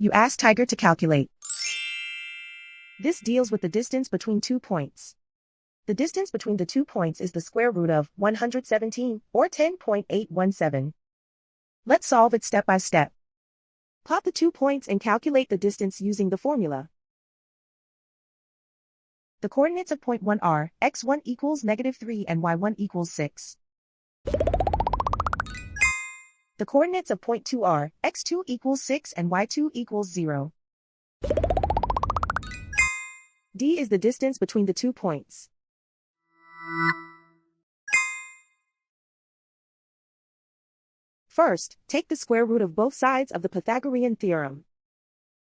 You ask Tiger to calculate. This deals with the distance between 2 points. The distance between the 2 points is the square root of 117, or 10.817. Let's solve it step by step. Plot the 2 points and calculate the distance using the formula. The coordinates of point 1 are x1 equals -3 and y1 equals 6. The coordinates of point 2 are x2 equals 6 and y2 equals 0. D is the distance between the 2 points. First, take the square root of both sides of the Pythagorean theorem.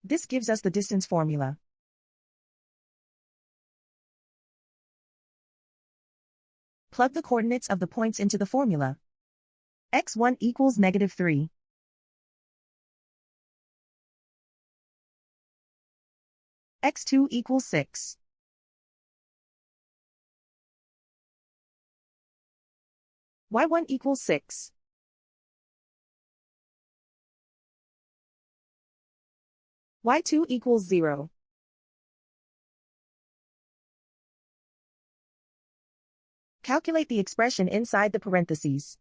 This gives us the distance formula. Plug the coordinates of the points into the formula. x1 equals -3. x2 equals 6. y1 equals 6. y2 equals 0. Calculate the expression inside the parentheses.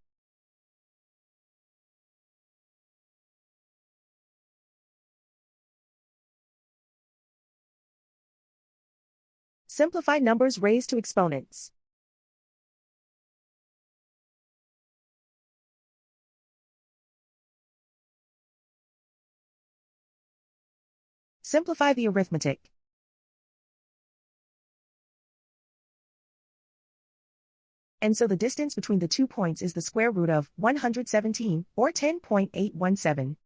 Simplify numbers raised to exponents. Simplify the arithmetic. And so the distance between the 2 points is the square root of 117, or 10.817.